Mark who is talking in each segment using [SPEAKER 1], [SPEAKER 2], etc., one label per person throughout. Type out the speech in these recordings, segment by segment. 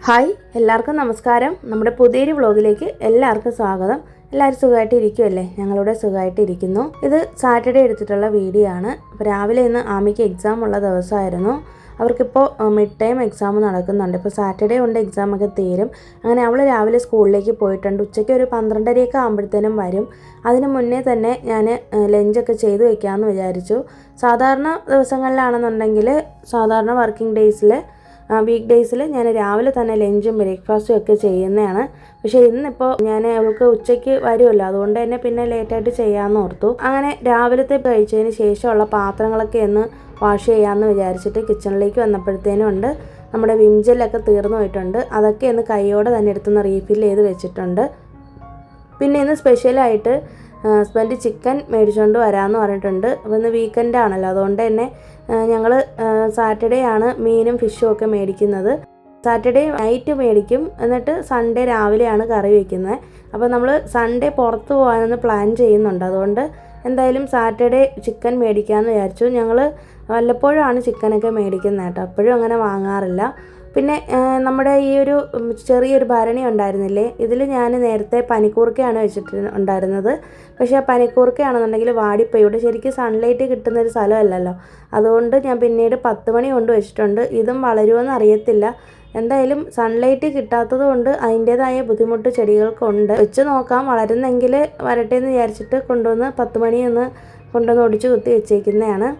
[SPEAKER 1] Hi എല്ലാവർക്കും നമസ്കാരം. നമ്മുടെ പുതിയൊരു വ്ളോഗിലേക്ക് എല്ലാവർക്കും സ്വാഗതം. എല്ലാവരും സുഖമായിട്ട് ഇരിക്കുമല്ലേ? ഞങ്ങളിവിടെ സുഖമായിട്ട് ഇരിക്കുന്നു. ഇത് സാറ്റർഡേ എടുത്തിട്ടുള്ള വീഡിയോ ആണ്. അപ്പോൾ രാവിലെ ഇന്ന് ആമിക്ക് എക്സാം ഉള്ള ദിവസമായിരുന്നു. അവർക്കിപ്പോൾ മിഡ് ടൈം എക്സാം നടക്കുന്നുണ്ട്. ഇപ്പോൾ സാറ്റർഡേ കൊണ്ട് എക്സാമൊക്കെ തീരും. അങ്ങനെ അവൾ രാവിലെ സ്കൂളിലേക്ക് പോയിട്ടുണ്ട്. ഉച്ചയ്ക്ക് ഒരു 12:30 ആകുമ്പോഴത്തേനും വരും. അതിന് മുന്നേ തന്നെ ഞാൻ ലഞ്ചൊക്കെ ചെയ്ത് വയ്ക്കാമെന്ന് വിചാരിച്ചു. സാധാരണ ദിവസങ്ങളിലാണെന്നുണ്ടെങ്കിൽ സാധാരണ വർക്കിംഗ് ഡേയ്സിൽ വീക്ക് ഡേയ്സിൽ ഞാൻ രാവിലെ തന്നെ ലഞ്ചും ബ്രേക്ക്ഫാസ്റ്റും ഒക്കെ ചെയ്യുന്നതാണ്. പക്ഷേ ഇന്നിപ്പോൾ ഞാൻ അവൾക്ക് ഉച്ചയ്ക്ക് വരുമല്ലോ, അതുകൊണ്ട് തന്നെ പിന്നെ ലേറ്റായിട്ട് ചെയ്യാമെന്ന് ഓർത്തു. അങ്ങനെ രാവിലത്തെ കഴിച്ചതിന് ശേഷമുള്ള പാത്രങ്ങളൊക്കെ ഒന്ന് വാഷ് ചെയ്യാമെന്ന് വിചാരിച്ചിട്ട് കിച്ചണിലേക്ക് വന്നപ്പോഴത്തേനും ഉണ്ട് നമ്മുടെ വിംജലൊക്കെ തീർന്നു പോയിട്ടുണ്ട്. അതൊക്കെ ഒന്ന് കൈയോടെ തന്നെ എടുത്തൊന്ന് റീഫിൽ ചെയ്ത് വെച്ചിട്ടുണ്ട്. പിന്നെ ഇന്ന് സ്പെഷ്യലായിട്ട് ഹസ്ബൻഡ് ചിക്കൻ മേടിച്ചുകൊണ്ട് വരാമെന്ന് പറഞ്ഞിട്ടുണ്ട്. അപ്പോൾ ഇന്ന് വീക്കെൻഡ് ആണല്ലോ, അതുകൊണ്ട് തന്നെ ഞങ്ങൾ സാറ്റർഡേ ആണ് മീനും ഫിഷും ഒക്കെ മേടിക്കുന്നത്. സാറ്റർഡേ നൈറ്റ് മേടിക്കും, എന്നിട്ട് സൺഡേ രാവിലെയാണ് കറി വയ്ക്കുന്നത്. അപ്പോൾ നമ്മൾ സൺഡേ പുറത്ത് പോകാനൊന്ന് പ്ലാൻ ചെയ്യുന്നുണ്ട്. അതുകൊണ്ട് എന്തായാലും സാറ്റർഡേ ചിക്കൻ മേടിക്കാമെന്ന് വിചാരിച്ചു. ഞങ്ങൾ വല്ലപ്പോഴാണ് ചിക്കനൊക്കെ മേടിക്കുന്നത് കേട്ടോ, എപ്പോഴും അങ്ങനെ വാങ്ങാറില്ല. പിന്നെ നമ്മുടെ ഈ ഒരു ചെറിയൊരു ഭരണി ഉണ്ടായിരുന്നില്ലേ, ഇതിൽ ഞാൻ നേരത്തെ പനിക്കൂർക്കയാണ് വെച്ചിട്ട് ഉണ്ടായിരുന്നത്. പക്ഷേ ആ പനിക്കൂർക്കയാണെന്നുണ്ടെങ്കിൽ വാടിപ്പോയി. ഇവിടെ ശരിക്കും സൺലൈറ്റ് കിട്ടുന്നൊരു സ്ഥലമല്ലല്ലോ, അതുകൊണ്ട് ഞാൻ പിന്നീട് 10 മണി കൊണ്ട് വെച്ചിട്ടുണ്ട്. ഇതും വളരുമെന്ന് അറിയത്തില്ല. എന്തായാലും സൺലൈറ്റ് കിട്ടാത്തത് കൊണ്ട് അതിൻ്റേതായ ബുദ്ധിമുട്ട് ചെടികൾക്കുണ്ട്. വെച്ച് നോക്കാം, വളരുന്നെങ്കിൽ വരട്ടെ എന്ന് വിചാരിച്ചിട്ട് കൊണ്ടുവന്ന് 10 മണിയൊന്ന് കൊണ്ടുവന്ന് ഒടിച്ച് കുത്തി വെച്ചേക്കുന്നതാണ്.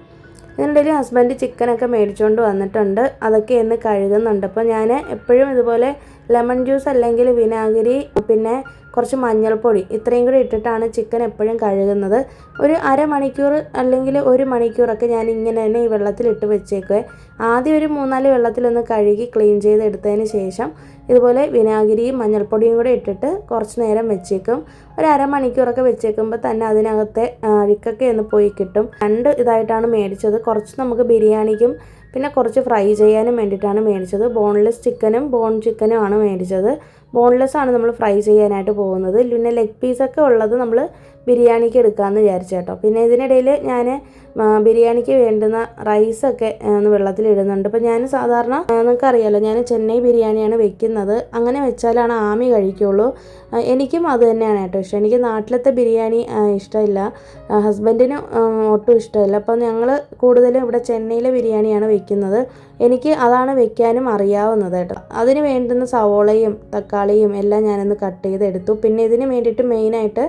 [SPEAKER 1] ഇതിനിടയിൽ ഹസ്ബൻഡ് ചിക്കനൊക്കെ മേടിച്ചുകൊണ്ട് വന്നിട്ടുണ്ട്. അതൊക്കെ ഒന്ന് കഴുകുന്നുണ്ട്. അപ്പോൾ ഞാൻ എപ്പോഴും ഇതുപോലെ ലെമൺ ജ്യൂസ് അല്ലെങ്കിൽ വിനാഗിരി പിന്നെ കുറച്ച് മഞ്ഞൾപ്പൊടി ഇത്രയും കൂടി ഇട്ടിട്ടാണ് ചിക്കൻ എപ്പോഴും കഴുകുന്നത്. ഒരു അരമണിക്കൂർ അല്ലെങ്കിൽ 1 മണിക്കൂറൊക്കെ ഞാൻ ഇങ്ങനെ തന്നെ ഈ വെള്ളത്തിലിട്ട് വെച്ചേക്കുവേ. ആദ്യം ഒരു 3-4 വെള്ളത്തിലൊന്ന് കഴുകി ക്ലീൻ ചെയ്തെടുത്തതിന് ശേഷം ഇതുപോലെ വിനാഗിരിയും മഞ്ഞൾപ്പൊടിയും കൂടെ ഇട്ടിട്ട് കുറച്ച് നേരം വെച്ചേക്കും. ഒരു അരമണിക്കൂറൊക്കെ വെച്ചേക്കുമ്പോൾ തന്നെ അതിനകത്തെ അഴുക്കൊക്കെ ഒന്ന് പോയി കിട്ടും. 2 ഇതായിട്ടാണ് മേടിച്ചത്. കുറച്ച് നമുക്ക് ബിരിയാണിക്കും പിന്നെ കുറച്ച് ഫ്രൈ ചെയ്യാനും വേണ്ടിയിട്ടാണ് മേടിച്ചത്. ബോൺലെസ് ചിക്കനും ബോൺ ചിക്കനും ആണ് മേടിച്ചത്. ബോൺലെസ് ആണ് നമ്മൾ ഫ്രൈ ചെയ്യാനായിട്ട് പോകുന്നത്. പിന്നെ ലെഗ് പീസൊക്കെ ഉള്ളത് നമ്മൾ ബിരിയാണിക്ക് എടുക്കാമെന്ന് വിചാരിച്ചു കേട്ടോ. പിന്നെ ഇതിനിടയിൽ ഞാൻ ബിരിയാണിക്ക് വേണ്ടുന്ന റൈസൊക്കെ ഒന്ന് വെള്ളത്തിലിടുന്നുണ്ട്. ഇപ്പോൾ ഞാൻ സാധാരണ നിങ്ങൾക്കറിയാമല്ലോ, ഞാൻ ചെന്നൈ ബിരിയാണിയാണ് വെക്കുന്നത്. അങ്ങനെ വെച്ചാലാണ് ആമി കഴിക്കുള്ളൂ. എനിക്കും അത് തന്നെയാണ് കേട്ടോ ഇഷ്ടം. എനിക്ക് നാട്ടിലത്തെ ബിരിയാണി ഇഷ്ടമില്ല, ഹസ്ബൻഡിന് ഒട്ടും ഇഷ്ടമില്ല. അപ്പോൾ ഞങ്ങൾ കൂടുതലും ഇവിടെ ചെന്നൈയിലെ ബിരിയാണിയാണ് വെക്കുന്നത്. എനിക്ക് അതാണ് വെക്കാനും അറിയാവുന്നത് കേട്ടോ. അതിന് വേണ്ടുന്ന സവോളയും തക്കാളിയും എല്ലാം ഞാനൊന്ന് കട്ട് ചെയ്തെടുത്തു. പിന്നെ ഇതിന് വേണ്ടിയിട്ട് മെയിനായിട്ട്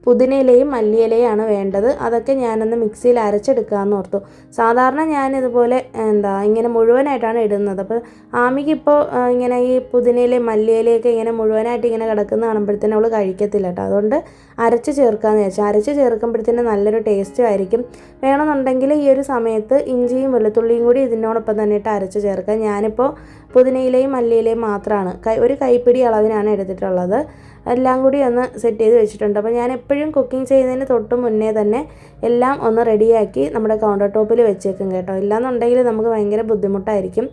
[SPEAKER 1] പുതിനയിലയും മല്ലിയിലയാണ് വേണ്ടത്. അതൊക്കെ ഞാനൊന്ന് മിക്സിയിൽ അരച്ചെടുക്കാമെന്ന് ഓർത്തു. സാധാരണ ഞാനിതുപോലെ ഇങ്ങനെ മുഴുവനായിട്ടാണ് ഇടുന്നത്. അപ്പോൾ ആമിക്കിപ്പോൾ ഇങ്ങനെ ഈ പുതിനയിലയും മല്ലിയിലയൊക്കെ ഇങ്ങനെ മുഴുവനായിട്ട് ഇങ്ങനെ കിടക്കുന്ന കാണുമ്പോഴത്തേനും അവൾ കഴിക്കത്തില്ല കേട്ടോ. അതുകൊണ്ട് അരച്ച് ചേർക്കാമെന്ന് വിചാരിച്ചു. അരച്ച് ചേർക്കുമ്പോഴത്തേനും നല്ലൊരു ടേസ്റ്റും ആയിരിക്കും. വേണമെന്നുണ്ടെങ്കിൽ ഈ ഒരു സമയത്ത് ഇഞ്ചിയും വെളുത്തുള്ളിയും കൂടി ഇതിനോടൊപ്പം തന്നെ ഇട്ട് അരച്ച് ചേർക്കാം. ഞാനിപ്പോൾ പുതിനയിലയും മല്ലിയിലയും മാത്രമാണ് ഒരു കൈപ്പിടി അളവിനാണ് എടുത്തിട്ടുള്ളത്. എല്ലാം കൂടി ഒന്ന് സെറ്റ് ചെയ്ത് വെച്ചിട്ടുണ്ട്. അപ്പോൾ ഞാൻ എപ്പോഴും കുക്കിംഗ് ചെയ്യുന്നതിന് തൊട്ട് മുന്നേ തന്നെ എല്ലാം ഒന്ന് റെഡിയാക്കി നമ്മുടെ കൗണ്ടർ ടോപ്പിൽ വെച്ചേക്കും കേട്ടോ. ഇല്ലാന്നുണ്ടെങ്കിൽ നമുക്ക് ഭയങ്കര ബുദ്ധിമുട്ടായിരിക്കും.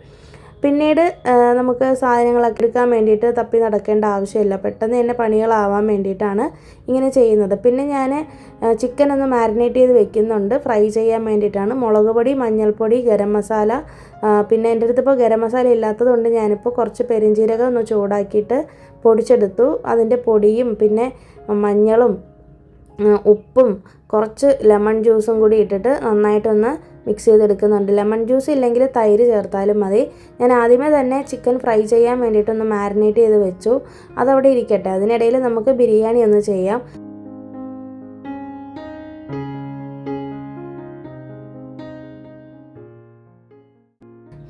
[SPEAKER 1] പിന്നീട് നമുക്ക് സാധനങ്ങളൊക്കെ എടുക്കാൻ വേണ്ടിയിട്ട് തപ്പി നടക്കേണ്ട ആവശ്യമില്ല. പെട്ടെന്ന് തന്നെ പണികളാവാൻ വേണ്ടിയിട്ടാണ് ഇങ്ങനെ ചെയ്യുന്നത്. പിന്നെ ഞാൻ ചിക്കൻ ഒന്ന് മാരിനേറ്റ് ചെയ്ത് വെക്കുന്നുണ്ട്, ഫ്രൈ ചെയ്യാൻ വേണ്ടിയിട്ടാണ്. മുളക് പൊടി, മഞ്ഞൾപ്പൊടി, ഗരം മസാല, പിന്നെ എൻ്റെ അടുത്തിപ്പോൾ ഗരം മസാല ഇല്ലാത്തത് കൊണ്ട് ഞാനിപ്പോൾ കുറച്ച് പെരിഞ്ജീരകം ഒന്ന് ചൂടാക്കിയിട്ട് പൊടിച്ചെടുത്തു. അതിൻ്റെ പൊടിയും പിന്നെ മഞ്ഞളും ഉപ്പും കുറച്ച് ലെമൺ ജ്യൂസും കൂടി ഇട്ടിട്ട് നന്നായിട്ടൊന്ന് മിക്സ് ചെയ്തെടുക്കുന്നുണ്ട്. ലെമൺ ജ്യൂസ് ഇല്ലെങ്കിൽ തൈര് ചേർത്താലും മതി. ഞാൻ ആദ്യമേ തന്നെ ചിക്കൻ ഫ്രൈ ചെയ്യാൻ വേണ്ടിയിട്ടൊന്ന് മാരിനേറ്റ് ചെയ്ത് വെച്ചു. അതവിടെ ഇരിക്കട്ടെ. അതിനിടയിൽ നമുക്ക് ബിരിയാണി ഒന്ന് ചെയ്യാം.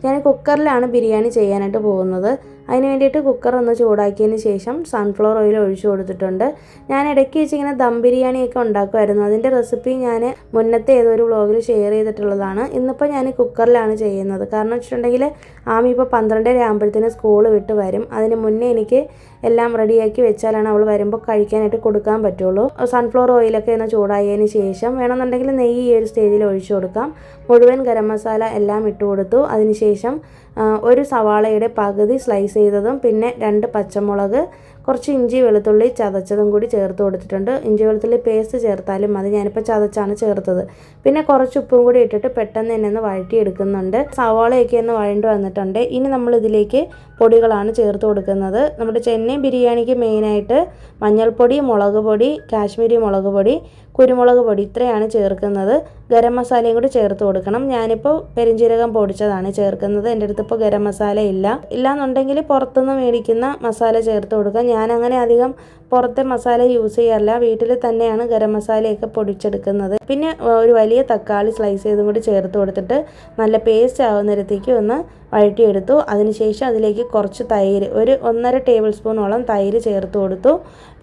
[SPEAKER 1] ഞാൻ കുക്കറിലാണ് ബിരിയാണി ചെയ്യാനായിട്ട് പോകുന്നത്. അതിന് വേണ്ടിയിട്ട് കുക്കർ ഒന്ന് ചൂടാക്കിയതിന് ശേഷം സൺഫ്ലവർ ഓയിൽ ഒഴിച്ചു കൊടുത്തിട്ടുണ്ട്. ഞാൻ ഇടയ്ക്ക് വെച്ച് ഇങ്ങനെ ദം ബിരിയാണിയൊക്കെ ഉണ്ടാക്കുമായിരുന്നു. അതിൻ്റെ റെസിപ്പി ഞാൻ മുന്നത്തെ ഏതൊരു വ്ളോഗിൽ ഷെയർ ചെയ്തിട്ടുള്ളതാണ്. ഇന്നിപ്പോൾ ഞാൻ കുക്കറിലാണ് ചെയ്യുന്നത്. കാരണം വെച്ചിട്ടുണ്ടെങ്കിൽ ആമി ഇപ്പോൾ 12:30 ആകുമ്പോഴത്തേന് സ്കൂൾ വിട്ട് വരും. അതിന് മുന്നേ എനിക്ക് എല്ലാം റെഡിയാക്കി വെച്ചാലാണ് അവൾ വരുമ്പോൾ കഴിക്കാനായിട്ട് കൊടുക്കാൻ പറ്റുള്ളൂ. സൺഫ്ലവർ ഓയിലൊക്കെ ഒന്ന് ചൂടായതിന് ശേഷം വേണമെന്നുണ്ടെങ്കിൽ നെയ്യ് ഈ ഒരു സ്റ്റേജിൽ ഒഴിച്ചു കൊടുക്കാം. മുഴുവൻ ഗരം മസാല എല്ലാം ഇട്ട് കൊടുത്തു. അതിനുശേഷം ഒരു സവാളയുടെ പകുതി സ്ലൈസ് ചെയ്തതും പിന്നെ 2 പച്ചമുളക്, കുറച്ച് ഇഞ്ചി വെളുത്തുള്ളി ചതച്ചതും കൂടി ചേർത്ത് കൊടുത്തിട്ടുണ്ട്. ഇഞ്ചി വെളുത്തുള്ളി പേസ്റ്റ് ചേർത്താലും മതി, ഞാനിപ്പോൾ ചതച്ചാണ് ചേർത്തത്. പിന്നെ കുറച്ച് ഉപ്പും കൂടി ഇട്ടിട്ട് പെട്ടെന്ന് തന്നെ ഒന്ന് വഴറ്റിയെടുക്കുന്നുണ്ട്. സവാളയൊക്കെ ഒന്ന് വഴണ്ട് വന്നിട്ടുണ്ട്. ഇനി നമ്മൾ ഇതിലേക്ക് പൊടികളാണ് ചേർത്ത് കൊടുക്കുന്നത്. നമ്മുടെ ചെന്നൈ ബിരിയാണിക്ക് മെയിനായിട്ട് മഞ്ഞൾപ്പൊടി, മുളക് പൊടി, കാശ്മീരി മുളക് പൊടി, കുരുമുളക് പൊടി ഇത്രയാണ് ചേർക്കുന്നത്. ഗരം മസാലയും കൂടി ചേർത്ത് കൊടുക്കണം. ഞാനിപ്പോൾ പെരിഞ്ജീരകം പൊടിച്ചതാണ് ചേർക്കുന്നത്. എൻ്റെ അടുത്ത് ഇപ്പോൾ ഗരം മസാല ഇല്ലാന്നുണ്ടെങ്കിൽ പുറത്തുനിന്ന് മേടിക്കുന്ന മസാല ചേർത്ത് കൊടുക്കുക. ഞാനങ്ങനെ അധികം പുറത്തെ മസാല യൂസ് ചെയ്യാറില്ല, വീട്ടിൽ തന്നെയാണ് ഗരം മസാലയൊക്കെ പൊടിച്ചെടുക്കുന്നത്. പിന്നെ ഒരു വലിയ തക്കാളി സ്ലൈസ് ചെയ്തും കൂടി ചേർത്ത് കൊടുത്തിട്ട് നല്ല പേസ്റ്റ് ആവുന്നിടത്തേക്ക് ഒന്ന് വഴറ്റിയെടുത്തു. അതിനുശേഷം അതിലേക്ക് കുറച്ച് തൈര്, ഒരു 1.5 ടേബിൾ സ്പൂണോളം തൈര് ചേർത്ത് കൊടുത്തു.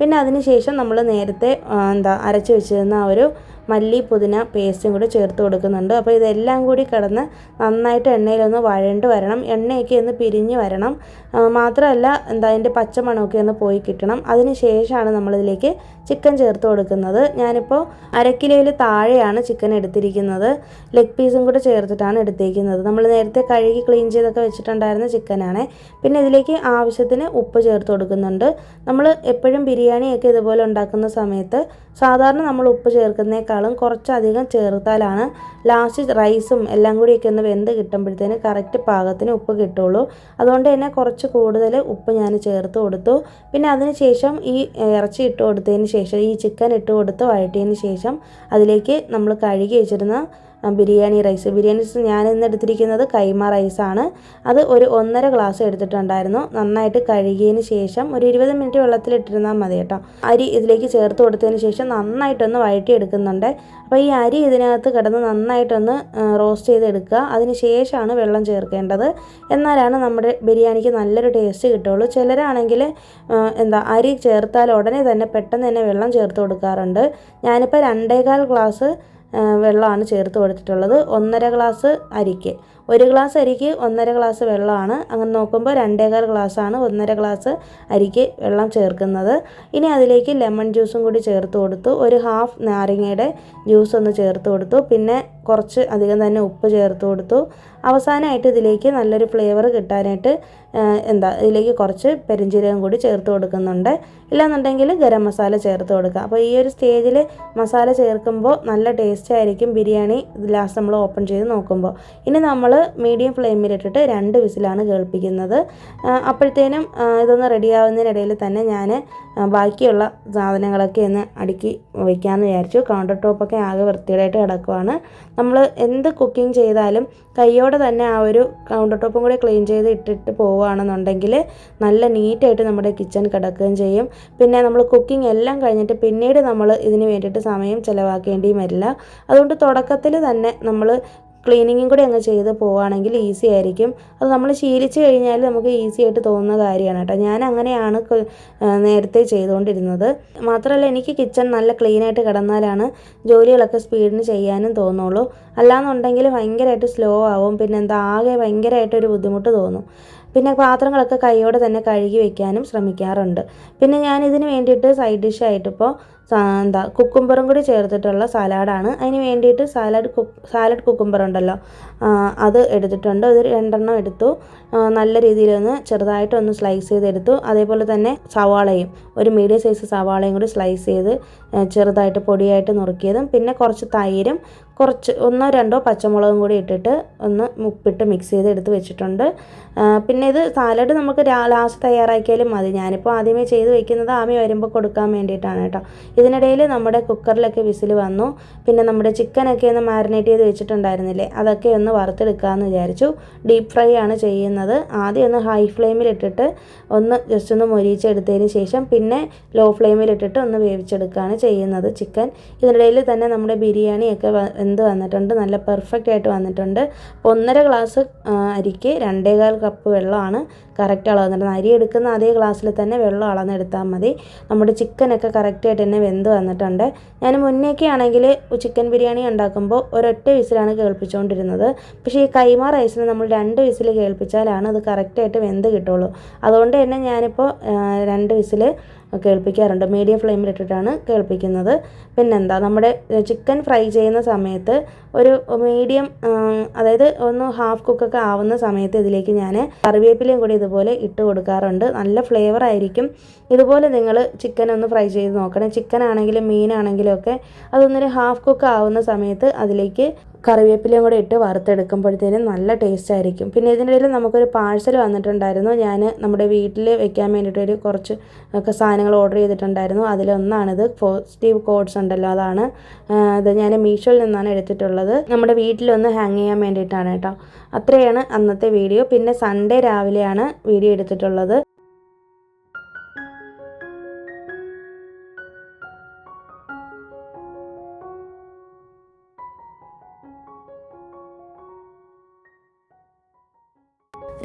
[SPEAKER 1] പിന്നെ അതിനുശേഷം നമ്മൾ നേരത്തെ അരച്ച് വെച്ചിരുന്ന ആ ഒരു മല്ലി പുതിന പേസ്റ്റും കൂടി ചേർത്ത് കൊടുക്കുന്നുണ്ട്. അപ്പോൾ ഇതെല്ലാം കൂടി കിടന്ന് നന്നായിട്ട് എണ്ണയിലൊന്ന് വഴണ്ട് വരണം, എണ്ണയൊക്കെ ഒന്ന് പിരിഞ്ഞ് വരണം. മാത്രമല്ല അതിൻ്റെ പച്ചമണമൊക്കെ ഒന്ന് പോയി കിട്ടണം. അതിന് ശേഷമാണ് നമ്മളിതിലേക്ക് ചിക്കൻ ചേർത്ത് കൊടുക്കുന്നത്. ഞാനിപ്പോൾ 1/2 കിലോയിൽ താഴെയാണ് ചിക്കൻ എടുത്തിരിക്കുന്നത്. ലെഗ് പീസും കൂടെ ചേർത്തിട്ടാണ് എടുത്തിരിക്കുന്നത്. നമ്മൾ നേരത്തെ കഴുകി ക്ലീൻ ചെയ്തൊക്കെ വെച്ചിട്ടുണ്ടായിരുന്ന ചിക്കനാണ്. പിന്നെ ഇതിലേക്ക് ആവശ്യത്തിന് ഉപ്പ് ചേർത്ത് കൊടുക്കുന്നുണ്ട്. നമ്മൾ എപ്പോഴും ബിരിയാണിയൊക്കെ ഇതുപോലെ ഉണ്ടാക്കുന്ന സമയത്ത് സാധാരണ നമ്മൾ ഉപ്പ് ചേർക്കുന്നതിനേക്കാളും കുറച്ചധികം ചേർത്താലാണ് ലാസ്റ്റ് റൈസും എല്ലാം കൂടിയൊക്കെ ഒന്ന് വെന്ത് കിട്ടുമ്പോഴത്തേന് കറക്റ്റ് പാകത്തിന് ഉപ്പ് കിട്ടുള്ളൂ. അതുകൊണ്ട് തന്നെ കുറച്ച് കൂടുതൽ ഉപ്പ് ഞാൻ ചേർത്ത് കൊടുത്തു. പിന്നെ അതിന് ശേഷം ഈ ഇറച്ചി ഇട്ട് കൊടുത്തതിന് ശേഷം ഈ ചിക്കൻ ഇട്ട് കൊടുത്ത് വഴറ്റിയതിന് ശേഷം അതിലേക്ക് നമ്മൾ കഴുകി വെച്ചിരുന്ന ബിരിയാണി റൈസ് ഞാൻ ഇന്ന് എടുത്തിരിക്കുന്നത് കൈമ റൈസാണ്. അത് ഒരു 1.5 ഗ്ലാസ് എടുത്തിട്ടുണ്ടായിരുന്നു. നന്നായിട്ട് കഴുകിയതിന് ശേഷം ഒരു 20 മിനിറ്റ് വെള്ളത്തിലിട്ടിരുന്നാൽ മതി കേട്ടോ. അരി ഇതിലേക്ക് ചേർത്ത് കൊടുത്തതിന് ശേഷം നന്നായിട്ടൊന്ന് വഴറ്റിയെടുക്കുന്നുണ്ട്. അപ്പോൾ ഈ അരി ഇതിനകത്ത് കിടന്ന് നന്നായിട്ടൊന്ന് റോസ്റ്റ് ചെയ്തെടുക്കുക. അതിന് ശേഷമാണ് വെള്ളം ചേർക്കേണ്ടത്. എന്നാലാണ് നമ്മുടെ ബിരിയാണിക്ക് നല്ലൊരു ടേസ്റ്റ് കിട്ടുള്ളൂ. ചിലരാണെങ്കിൽ അരി ചേർത്താൽ ഉടനെ തന്നെ പെട്ടെന്ന് തന്നെ വെള്ളം ചേർത്ത് കൊടുക്കാറുണ്ട്. ഞാനിപ്പോൾ 2.25 ഗ്ലാസ് വെള്ളമാണ് ചേർത്ത് കൊടുത്തിട്ടുള്ളത് 1.5 ഗ്ലാസ് അരിക്ക്. 1 ഗ്ലാസ് അരിക്ക് 1.5 ഗ്ലാസ് വെള്ളമാണ്. അങ്ങനെ നോക്കുമ്പോൾ 2.25 ഗ്ലാസ്സാണ് 1.5 ഗ്ലാസ് അരിക്ക് വെള്ളം ചേർക്കുന്നത്. ഇനി അതിലേക്ക് ലെമൺ ജ്യൂസും കൂടി ചേർത്ത് കൊടുത്തു. ഒരു ഹാഫ് നാരങ്ങയുടെ ജ്യൂസ് ഒന്ന് ചേർത്ത് കൊടുത്തു. പിന്നെ കുറച്ച് അധികം തന്നെ ഉപ്പ് ചേർത്ത് കൊടുത്തു. അവസാനമായിട്ട് ഇതിലേക്ക് നല്ലൊരു ഫ്ലേവർ കിട്ടാനായിട്ട് ഇതിലേക്ക് കുറച്ച് പെരിഞ്ജീരകം കൂടി ചേർത്ത് കൊടുക്കുന്നുണ്ട്. ഇല്ലാന്നുണ്ടെങ്കിൽ ഗരം മസാല ചേർത്ത് കൊടുക്കുക. അപ്പോൾ ഈ ഒരു സ്റ്റേജിൽ മസാല ചേർക്കുമ്പോൾ നല്ല ടേസ്റ്റ് ആയിരിക്കും ബിരിയാണി ലാസ്റ്റ് നമ്മൾ ഓപ്പൺ ചെയ്ത് നോക്കുമ്പോൾ. ഇനി നമ്മൾ മീഡിയം ഫ്ലെയിമിലിട്ടിട്ട് 2 വിസിലാണ് കേൾപ്പിക്കുന്നത്. അപ്പോഴത്തേനും ഇതൊന്ന് റെഡിയാവുന്നതിനിടയിൽ തന്നെ ഞാൻ ബാക്കിയുള്ള സാധനങ്ങളൊക്കെ ഒന്ന് അടുക്കി വയ്ക്കാമെന്ന് വിചാരിച്ചു. കൗണ്ടർ ടോപ്പൊക്കെ ആകെ വൃത്തികേടായിട്ട് കിടക്കുവാണ്. നമ്മൾ എന്ത് കുക്കിംഗ് ചെയ്താലും കൈയോടെ തന്നെ ആ ഒരു കൗണ്ടർ ടോപ്പും കൂടി ക്ലീൻ ചെയ്ത് ഇട്ടിട്ട് പോവുകയാണെന്നുണ്ടെങ്കിൽ നല്ല നീറ്റായിട്ട് നമ്മുടെ കിച്ചൺ കിടക്കുകയും ചെയ്യും. പിന്നെ നമ്മൾ കുക്കിംഗ് എല്ലാം കഴിഞ്ഞിട്ട് പിന്നീട് നമ്മൾ ഇതിന് വേണ്ടിയിട്ട് സമയം ചിലവാക്കേണ്ടിയും വരില്ല. അതുകൊണ്ട് തുടക്കത്തിൽ തന്നെ നമ്മൾ ക്ലീനിങ്ങും കൂടി അങ്ങ് ചെയ്ത് പോവുകയാണെങ്കിൽ ഈസി ആയിരിക്കും. അത് നമ്മൾ ശീലിച്ച് കഴിഞ്ഞാൽ നമുക്ക് ഈസി ആയിട്ട് തോന്നുന്ന കാര്യമാണ് കേട്ടോ. ഞാൻ അങ്ങനെയാണ് നേരത്തെ ചെയ്തുകൊണ്ടിരുന്നത്. മാത്രമല്ല എനിക്ക് കിച്ചൺ നല്ല ക്ലീനായിട്ട് കിടന്നാലാണ് ജോലികളൊക്കെ സ്പീഡിന് ചെയ്യാനും തോന്നുള്ളൂ. അല്ലാന്നുണ്ടെങ്കിൽ ഭയങ്കരമായിട്ട് സ്ലോ ആവും. പിന്നെ ആകെ ഭയങ്കരമായിട്ടൊരു ബുദ്ധിമുട്ട് തോന്നും. പിന്നെ പാത്രങ്ങളൊക്കെ കൈയോടെ തന്നെ കഴുകി വയ്ക്കാനും ശ്രമിക്കാറുണ്ട്. പിന്നെ ഞാൻ ഇതിന് വേണ്ടിയിട്ട് സൈഡ് ഡിഷായിട്ടിപ്പോൾ കുക്കുംബറും കൂടി ചേർത്തിട്ടുള്ള സലാഡാണ്. അതിന് വേണ്ടിയിട്ട് സാലഡ് കുക്കുംബർ ഉണ്ടല്ലോ, അത് എടുത്തിട്ടുണ്ട്. അത് 2 എടുത്തു. നല്ല രീതിയിലൊന്ന് ചെറുതായിട്ടൊന്ന് സ്ലൈസ് ചെയ്തെടുത്തു. അതേപോലെ തന്നെ സവാളയും ഒരു മീഡിയം സൈസ് സവാളയും കൂടി സ്ലൈസ് ചെയ്ത് ചെറുതായിട്ട് പൊടിയായിട്ട് നുറുക്കിയതും പിന്നെ കുറച്ച് തൈരും കുറച്ച് 1-2 പച്ചമുളകും കൂടി ഇട്ടിട്ട് ഒന്ന് ഉപ്പിട്ട് മിക്സ് ചെയ്ത് എടുത്ത് വെച്ചിട്ടുണ്ട്. പിന്നെ ഇത് സാലഡ് നമുക്ക് ലാസ്റ്റ് തയ്യാറാക്കിയാലും മതി. ഞാനിപ്പോൾ ആദ്യമേ ചെയ്ത് വെക്കുന്നത് ആമി വരുമ്പോൾ കൊടുക്കാൻ വേണ്ടിയിട്ടാണ് കേട്ടോ. ഇതിനിടയിൽ നമ്മുടെ കുക്കറിലൊക്കെ വിസിൽ വന്നു. പിന്നെ നമ്മുടെ ചിക്കനൊക്കെ ഒന്ന് മാരിനേറ്റ് ചെയ്ത് വെച്ചിട്ടുണ്ടായിരുന്നില്ലേ, അതൊക്കെ ഒന്ന് വറുത്തെടുക്കാമെന്ന് വിചാരിച്ചു. ഡീപ്പ് ഫ്രൈ ആണ് ചെയ്യുന്നത്. ആദ്യം ഒന്ന് ഹൈ ഫ്ലെയിമിലിട്ടിട്ട് ഒന്ന് ജസ്റ്റ് ഒന്ന് മൊരിയിച്ചെടുത്തതിന് ശേഷം പിന്നെ ലോ ഫ്ലെയിമിലിട്ടിട്ട് ഒന്ന് വേവിച്ചെടുക്കുകയാണ് ചെയ്യുന്നത് ചിക്കൻ. ഇതിനിടയിൽ തന്നെ നമ്മുടെ ബിരിയാണിയൊക്കെ വന്നിട്ടുണ്ട്, നല്ല പെർഫെക്റ്റ് ആയിട്ട് വന്നിട്ടുണ്ട്. 1.5 ഗ്ലാസ് അരിക്ക് 2.25 കപ്പ് വെള്ളമാണ് കറക്റ്റ് അളവ് വന്നിട്ടുണ്ട്. അരി എടുക്കുന്ന അതേ ഗ്ലാസ്സിൽ തന്നെ വെള്ളം അളന്നെടുത്താൽ മതി. നമ്മുടെ ചിക്കനൊക്കെ കറക്റ്റായിട്ട് തന്നെ വെന്ത് വന്നിട്ടുണ്ട്. ഞാൻ മുന്നേക്കെ ആണെങ്കിൽ ചിക്കൻ ബിരിയാണി ഉണ്ടാക്കുമ്പോൾ ഒരൊറ്റ വിസിലാണ് കേൾപ്പിച്ചുകൊണ്ടിരുന്നത്. പക്ഷേ ഈ കൈമ റൈസിന് നമ്മൾ 2 വിസിൽ കേൾപ്പിച്ചാലാണ് അത് കറക്റ്റായിട്ട് വെന്ത് കിട്ടുള്ളൂ. അതുകൊണ്ട് തന്നെ ഞാനിപ്പോൾ 2 വിസിൽ കേൾപ്പിക്കാറുണ്ട്. മീഡിയം ഫ്ലെയിമിലിട്ടിട്ടാണ് കേൾപ്പിക്കുന്നത്. പിന്നെന്താ നമ്മുടെ ചിക്കൻ ഫ്രൈ ചെയ്യുന്ന സമയത്ത് ഒരു മീഡിയം, അതായത് ഒന്ന് ഹാഫ് കുക്കൊക്കെ ആവുന്ന സമയത്ത് ഇതിലേക്ക് ഞാൻ കറിവേപ്പിലയും കൂടി ഇതുപോലെ ഇട്ട് കൊടുക്കാറുണ്ട്. നല്ല ഫ്ലേവർ ആയിരിക്കും. ഇതുപോലെ നിങ്ങൾ ചിക്കൻ ഒന്ന് ഫ്രൈ ചെയ്ത് നോക്കണം. ചിക്കൻ ആണെങ്കിലും മീനാണെങ്കിലും ഒക്കെ അതൊന്നൊരു ഹാഫ് കുക്ക് ആവുന്ന സമയത്ത് അതിലേക്ക് കറിവേപ്പിലയും കൂടെ ഇട്ട് വറുത്തെടുക്കുമ്പോഴത്തേനും നല്ല ടേസ്റ്റ് ആയിരിക്കും. പിന്നെ ഇതിനിടയിൽ നമുക്കൊരു പാഴ്സൽ വന്നിട്ടുണ്ടായിരുന്നു. ഞാൻ നമ്മുടെ വീട്ടിൽ വെക്കാൻ വേണ്ടിയിട്ടൊരു കുറച്ച് ഒക്കെ സാധനങ്ങൾ ഓർഡർ ചെയ്തിട്ടുണ്ടായിരുന്നു. അതിലൊന്നാണിത്, പോസിറ്റീവ് കോഡ്സ് ഉണ്ടല്ലോ, അതാണ് ഇത്. ഞാൻ മീഷോയിൽ നിന്നാണ് എടുത്തിട്ടുള്ളത്. നമ്മുടെ വീട്ടിലൊന്ന് ഹാങ് ചെയ്യാൻ വേണ്ടിയിട്ടാണ് കേട്ടോ. അത്രയാണ് അന്നത്തെ വീഡിയോ. പിന്നെ സൺഡേ രാവിലെയാണ് വീഡിയോ എടുത്തിട്ടുള്ളത്.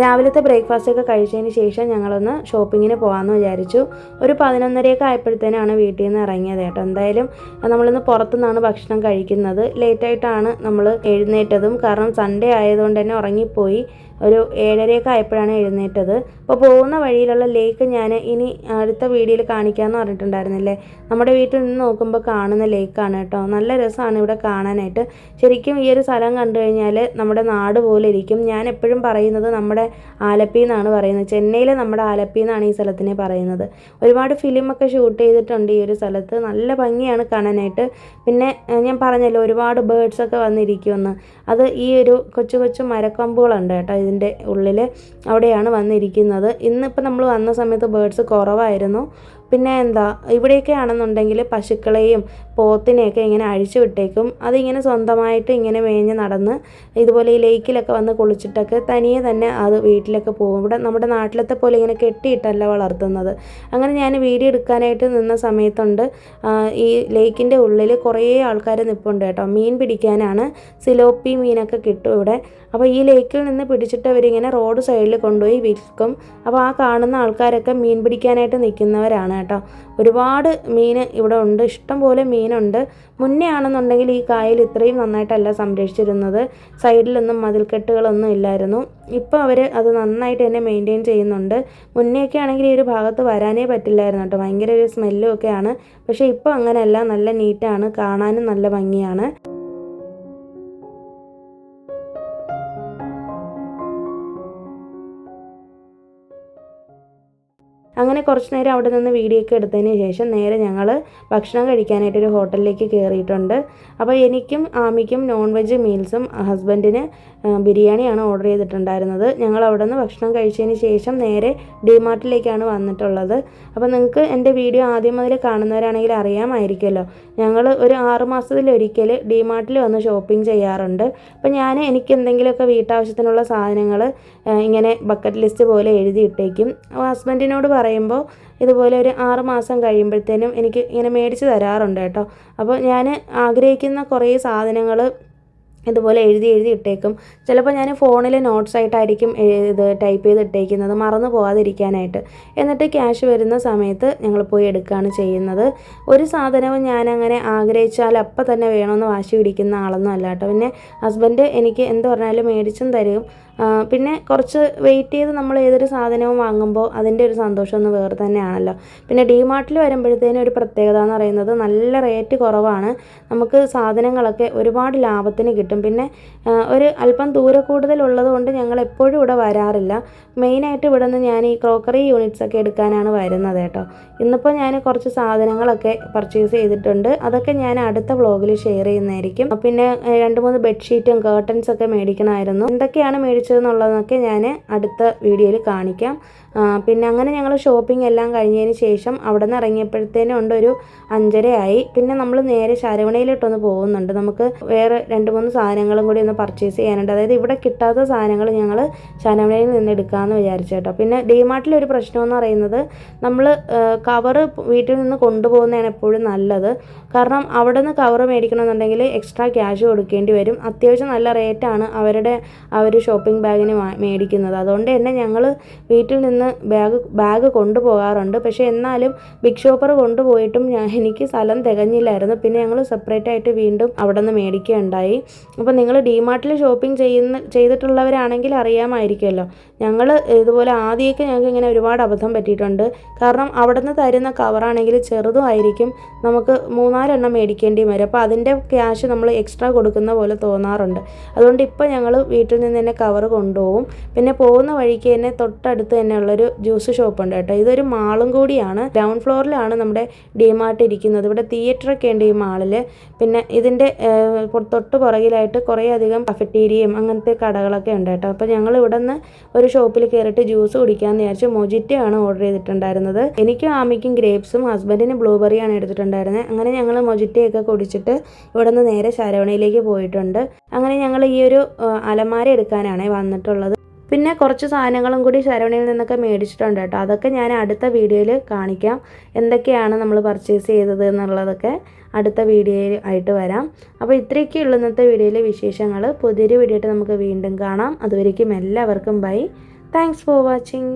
[SPEAKER 1] രാവിലത്തെ ബ്രേക്ക്ഫാസ്റ്റൊക്കെ കഴിച്ചതിന് ശേഷം ഞങ്ങളൊന്ന് ഷോപ്പിങ്ങിന് പോകാമെന്ന് വിചാരിച്ചു. ഒരു 11:30 ആയപ്പോഴത്തേനാണ് വീട്ടിൽ നിന്ന് ഇറങ്ങിയത് കേട്ടോ. എന്തായാലും നമ്മളിന്ന് പുറത്തുനിന്നാണ് ഭക്ഷണം കഴിക്കുന്നത്. ലേറ്റായിട്ടാണ് നമ്മൾ എഴുന്നേറ്റതും. കാരണം സൺഡേ ആയതുകൊണ്ട് തന്നെ ഉറങ്ങിപ്പോയി. ഒരു 7:30 ആയപ്പോഴാണ് എഴുന്നേറ്റത്. അപ്പോൾ പോകുന്ന വഴിയിലുള്ള ലേക്ക് ഞാൻ ഇനി അടുത്ത വീഡിയോയിൽ കാണിക്കാമെന്ന് പറഞ്ഞിട്ടുണ്ടായിരുന്നില്ലേ. നമ്മുടെ വീട്ടിൽ നിന്ന് നോക്കുമ്പോൾ കാണുന്ന ലേക്കാണ് കേട്ടോ. നല്ല രസമാണ് ഇവിടെ കാണാനായിട്ട്. ശരിക്കും ഈ ഒരു സ്ഥലം കണ്ടു കഴിഞ്ഞാൽ നമ്മുടെ നാട് പോലെ ഇരിക്കും. ഞാൻ എപ്പോഴും പറയുന്നത് നമ്മുടെ ആലപ്പി എന്നാണ് പറയുന്നത്. ചെന്നൈയിലെ നമ്മുടെ ആലപ്പി എന്നാണ് ഈ സ്ഥലത്തിനെ പറയുന്നത്. ഒരുപാട് ഫിലിമൊക്കെ ഷൂട്ട് ചെയ്തിട്ടുണ്ട് ഈ ഒരു സ്ഥലത്ത്. നല്ല ഭംഗിയാണ് കാണാനായിട്ട്. പിന്നെ ഞാൻ പറഞ്ഞല്ലോ ഒരുപാട് ബേർഡ്സൊക്കെ വന്നിരിക്കുമെന്ന്. അത് ഈ ഒരു കൊച്ചു കൊച്ചു മരക്കൊമ്പുകളുണ്ട് കേട്ടോ ഇതിൻ്റെ ഉള്ളിൽ. അവിടെയാണ് വന്നിരിക്കുന്നത്. ഇന്നിപ്പോൾ നമ്മൾ വന്ന സമയത്ത് ബേർഡ്സ് കുറവായിരുന്നു. പിന്നെ ഇവിടെയൊക്കെ ആണെന്നുണ്ടെങ്കിൽ പശുക്കളെയും പോത്തിനെയൊക്കെ ഇങ്ങനെ അഴിച്ചു വിട്ടേക്കും. അതിങ്ങനെ സ്വന്തമായിട്ട് ഇങ്ങനെ മേഞ്ഞ് നടന്ന് ഇതുപോലെ ഈ ലേക്കിലൊക്കെ വന്ന് കുളിച്ചിട്ടൊക്കെ തനിയെ തന്നെ അത് വീട്ടിലൊക്കെ പോകും. ഇവിടെ നമ്മുടെ നാട്ടിലത്തെ പോലെ ഇങ്ങനെ കെട്ടിയിട്ടല്ല വളർത്തുന്നത്. അങ്ങനെ ഞാൻ വീഡിയോ എടുക്കാനായിട്ട് നിന്ന സമയത്തുണ്ട് ഈ ലേക്കിൻ്റെ ഉള്ളിൽ കുറേ ആൾക്കാർ നിൽപ്പുണ്ട് കേട്ടോ. മീൻ പിടിക്കാനാണ്. സിലോപ്പി മീനൊക്കെ കിട്ടും ഇവിടെ. അപ്പോൾ ഈ ലേക്കിൽ നിന്ന് പിടിച്ചിട്ട് അവരിങ്ങനെ റോഡ് സൈഡിൽ കൊണ്ടുപോയി വിൽക്കും. അപ്പോൾ ആ കാണുന്ന ആൾക്കാരൊക്കെ മീൻ പിടിക്കാനായിട്ട് നിൽക്കുന്നവരാണ് കേട്ടോ. ഒരുപാട് മീൻ ഇവിടെ ഉണ്ട്. ഇഷ്ടം പോലെ മീനുണ്ട്. മുന്നേ ആണെന്നുണ്ടെങ്കിൽ ഈ കായൽ ഇത്രയും നന്നായിട്ടല്ല സംരക്ഷിച്ചിരുന്നത്. സൈഡിലൊന്നും മതിൽക്കെട്ടുകളൊന്നും ഇല്ലായിരുന്നു. ഇപ്പോൾ അവർ അത് നന്നായിട്ട് തന്നെ മെയിൻറ്റെയിൻ ചെയ്യുന്നുണ്ട്. മുന്നേയൊക്കെ ആണെങ്കിൽ ഈ ഒരു ഭാഗത്ത് വരാനേ പറ്റില്ലായിരുന്നു കേട്ടോ. ഭയങ്കര ഒരു സ്മെല്ലും ഒക്കെയാണ്. പക്ഷേ ഇപ്പോൾ അങ്ങനെയല്ല. നല്ല നീറ്റാണ്. കാണാനും നല്ല ഭംഗിയാണ്. അങ്ങനെ കുറച്ച് നേരം അവിടെ നിന്ന് വീഡിയോ ഒക്കെ എടുത്തതിന് ശേഷം നേരെ ഞങ്ങൾ ഭക്ഷണം കഴിക്കാനായിട്ടൊരു ഹോട്ടലിലേക്ക് കയറിയിട്ടുണ്ട്. അപ്പോൾ എനിക്കും ആമിക്കും നോൺ വെജ് മീൽസും ഹസ്ബൻഡിന് ബിരിയാണിയാണ് ഓർഡർ ചെയ്തിട്ടുണ്ടായിരുന്നത്. ഞങ്ങൾ അവിടെ നിന്ന് ഭക്ഷണം കഴിച്ചതിന് ശേഷം നേരെ ഡിമാർട്ടിലേക്കാണ് വന്നിട്ടുള്ളത്. അപ്പോൾ നിങ്ങൾക്ക് എൻ്റെ വീഡിയോ ആദ്യം മുതൽ കാണുന്നവരാണെങ്കിൽ അറിയാമായിരിക്കുമല്ലോ. ഞങ്ങൾ ഒരു 6 മാസത്തിലൊരിക്കൽ ഡിമാർട്ടിൽ വന്ന് ഷോപ്പിംഗ് ചെയ്യാറുണ്ട്. അപ്പോൾ എനിക്ക് എന്തെങ്കിലുമൊക്കെ വീട്ടാവശ്യത്തിനുള്ള സാധനങ്ങൾ ഇങ്ങനെ ബക്കറ്റ് ലിസ്റ്റ് പോലെ എഴുതിയിട്ടേക്കും. ഹസ്ബൻഡിനോട് പറയുമ്പോൾ ഇതുപോലെ ഒരു 6 മാസം കഴിയുമ്പോഴത്തേനും എനിക്ക് ഇങ്ങനെ മേടിച്ച് തരാറുണ്ട് കേട്ടോ. അപ്പോൾ ഞാൻ ആഗ്രഹിക്കുന്ന കുറേ സാധനങ്ങൾ ഇതുപോലെ എഴുതി ഇട്ടേക്കും. ചിലപ്പോൾ ഞാൻ ഫോണിൽ നോട്ട്സ് ആയിട്ടായിരിക്കും ഇത് ടൈപ്പ് ചെയ്ത് ഇട്ടേക്കുന്നത്, മറന്നു പോകാതിരിക്കാനായിട്ട്. എന്നിട്ട് ക്യാഷ് വരുന്ന സമയത്ത് ഞങ്ങൾ പോയി എടുക്കുകയാണ് ചെയ്യുന്നത്. ഒരു സാധനവും ഞാനങ്ങനെ ആഗ്രഹിച്ചാൽ അപ്പം തന്നെ വേണമെന്ന് വാശി പിടിക്കുന്ന ആളൊന്നും അല്ല കേട്ടോ. പിന്നെ ഹസ്ബൻഡ് എനിക്ക് എന്ത് പറഞ്ഞാലും മേടിച്ചും തരും. പിന്നെ കുറച്ച് വെയിറ്റ് ചെയ്ത് നമ്മൾ ഏതൊരു സാധനവും വാങ്ങുമ്പോൾ അതിൻ്റെ ഒരു സന്തോഷം ഒന്ന് വേറെ തന്നെയാണല്ലോ. പിന്നെ ഡിമാർട്ടിൽ വരുമ്പോഴത്തേനും ഒരു പ്രത്യേകത എന്ന് പറയുന്നത് നല്ല റേറ്റ് കുറവാണ്. നമുക്ക് സാധനങ്ങളൊക്കെ ഒരുപാട് ലാഭത്തിന് കിട്ടും. പിന്നെ ഒരു അല്പം ദൂരെ കൂടുതലുള്ളത് കൊണ്ട് ഞങ്ങൾ എപ്പോഴും ഇവിടെ വരാറില്ല. മെയിനായിട്ട് ഇവിടെ നിന്ന് ഞാൻ ഈ ക്രോക്കറി യൂണിറ്റ്സ് ഒക്കെ എടുക്കാനാണ് വരുന്നത് കേട്ടോ. ഇന്നിപ്പോൾ ഞാൻ കുറച്ച് സാധനങ്ങളൊക്കെ പർച്ചേസ് ചെയ്തിട്ടുണ്ട്. അതൊക്കെ ഞാൻ അടുത്ത വ്ളോഗിൽ ഷെയർ ചെയ്യുന്നതായിരിക്കും. പിന്നെ 2-3 ബെഡ്ഷീറ്റും കേർട്ടൻസൊക്കെ മേടിക്കണമായിരുന്നു. എന്തൊക്കെയാണ് മേടിച്ചതെന്നുള്ളതൊക്കെ ഞാൻ അടുത്ത വീഡിയോയിൽ കാണിക്കാം. പിന്നെ അങ്ങനെ ഞങ്ങൾ ഷോപ്പിംഗ് എല്ലാം കഴിഞ്ഞതിന് ശേഷം അവിടെ നിന്ന് ഇറങ്ങിയപ്പോഴത്തേനും ഉണ്ട് ഒരു 5:30 ആയി. പിന്നെ നമ്മൾ നേരെ ശരവണയിലോട്ടൊന്ന് പോകുന്നുണ്ട്. നമുക്ക് വേറെ 2-3 സാധനങ്ങളും കൂടി ഒന്ന് പർച്ചേസ് ചെയ്യാനുണ്ട്. അതായത് ഇവിടെ കിട്ടാത്ത സാധനങ്ങൾ ഞങ്ങൾ ശരവണയിൽ നിന്ന് എടുക്കാമെന്ന് വിചാരിച്ചു കേട്ടോ. പിന്നെ ഡിമാർട്ടിലൊരു പ്രശ്നമെന്ന് പറയുന്നത് നമ്മൾ കവറ് വീട്ടിൽ നിന്ന് കൊണ്ടുപോകുന്നതാണ് എപ്പോഴും നല്ലത്. കാരണം അവിടെ നിന്ന് കവറ് മേടിക്കണമെന്നുണ്ടെങ്കിൽ എക്സ്ട്രാ ക്യാഷ് കൊടുക്കേണ്ടി വരും. അത്യാവശ്യം നല്ല റേറ്റാണ് അവരുടെ ആ ഒരു ഷോപ്പിംഗ് ബാഗിന് മേടിക്കുന്നത്. അതുകൊണ്ട് തന്നെ ഞങ്ങൾ വീട്ടിൽ നിന്ന് ബാഗ് കൊണ്ടുപോകാറുണ്ട്. പക്ഷേ എന്നാലും ബിഗ് ഷോപ്പർ കൊണ്ടുപോയിട്ടും എനിക്ക് സ്ഥലം തികഞ്ഞില്ലായിരുന്നു. പിന്നെ ഞങ്ങൾ സെപ്പറേറ്റ് ആയിട്ട് വീണ്ടും അവിടെ നിന്ന് മേടിക്കുകയുണ്ടായി. അപ്പോൾ നിങ്ങൾ ഡിമാർട്ടിൽ ഷോപ്പിംഗ് ചെയ്തിട്ടുള്ളവരാണെങ്കിൽ അറിയാമായിരിക്കുമല്ലോ. ഞങ്ങൾ ഇതുപോലെ ആദ്യമൊക്കെ ഞങ്ങൾക്ക് ഇങ്ങനെ ഒരുപാട് അബദ്ധം പറ്റിയിട്ടുണ്ട്. കാരണം അവിടെ നിന്ന് തരുന്ന കവറാണെങ്കിൽ ചെറുതുമായിരിക്കും, നമുക്ക് 3-4 എണ്ണം മേടിക്കേണ്ടി വരും. അപ്പോൾ അതിൻ്റെ ക്യാഷ് നമ്മൾ എക്സ്ട്രാ കൊടുക്കുന്ന പോലെ തോന്നാറുണ്ട്. അതുകൊണ്ട് ഇപ്പോൾ ഞങ്ങൾ വീട്ടിൽ നിന്ന് തന്നെ കവർ കൊണ്ടുപോകും. പിന്നെ പോകുന്ന വഴിക്ക് തന്നെ തൊട്ടടുത്ത് തന്നെ ഉള്ളൊരു ജ്യൂസ് ഷോപ്പുണ്ട് കേട്ടോ. ഇതൊരു മാളും കൂടിയാണ്. ഗ്രൗണ്ട് ഫ്ലോറിലാണ് നമ്മുടെ ഡിമാർട്ട് ഇരിക്കുന്നത്. ഇവിടെ തിയേറ്ററൊക്കെ ഉണ്ട് ഈ മാളിൽ. പിന്നെ ഇതിൻ്റെ തൊട്ട് പുറകിലായിട്ട് കുറേ അധികം കഫറ്റീരിയയും അങ്ങനത്തെ കടകളൊക്കെ ഉണ്ട് കേട്ടോ. അപ്പോൾ ഞങ്ങൾ ഇവിടെ നിന്ന് ഒരു ഷോപ്പിൽ കയറിയിട്ട് ജ്യൂസ് കുടിക്കാമെന്ന് വിചാരിച്ചു. മൊജിറ്റോ ആണ് ഓർഡർ ചെയ്തിട്ടുണ്ടായിരുന്നത്. എനിക്കും ആമിക്കും ഗ്രേപ്സും ഹസ്ബൻഡിന് ബ്ലൂബെറിയാണ് എടുത്തിട്ടുണ്ടായിരുന്നത്. അങ്ങനെ ഞങ്ങൾ മൊജിറ്റയൊക്കെ കുടിച്ചിട്ട് ഇവിടെ നിന്ന് നേരെ ശരവണയിലേക്ക് പോയിട്ടുണ്ട്. അങ്ങനെ ഞങ്ങൾ ഈ ഒരു അലമാര എടുക്കാനാണ് വന്നിട്ടുള്ളത്. പിന്നെ കുറച്ച് സാധനങ്ങളും കൂടി ശരവണയിൽ നിന്നൊക്കെ മേടിച്ചിട്ടുണ്ട് കേട്ടോ. അതൊക്കെ ഞാൻ അടുത്ത വീഡിയോയിൽ കാണിക്കാം. എന്തൊക്കെയാണ് നമ്മൾ പർച്ചേസ് ചെയ്തത് എന്നുള്ളതൊക്കെ അടുത്ത വീഡിയോയിൽ ആയിട്ട് വരാം. അപ്പോൾ ഇത്രയൊക്കെയുള്ളൂ ഇന്നത്തെ വീഡിയോയിലെ വിശേഷങ്ങൾ. പുതിയൊരു വീഡിയോ ആയിട്ട് നമുക്ക് വീണ്ടും കാണാം. അതുവരേക്കും എല്ലാവർക്കും ബൈ. Thanks for watching.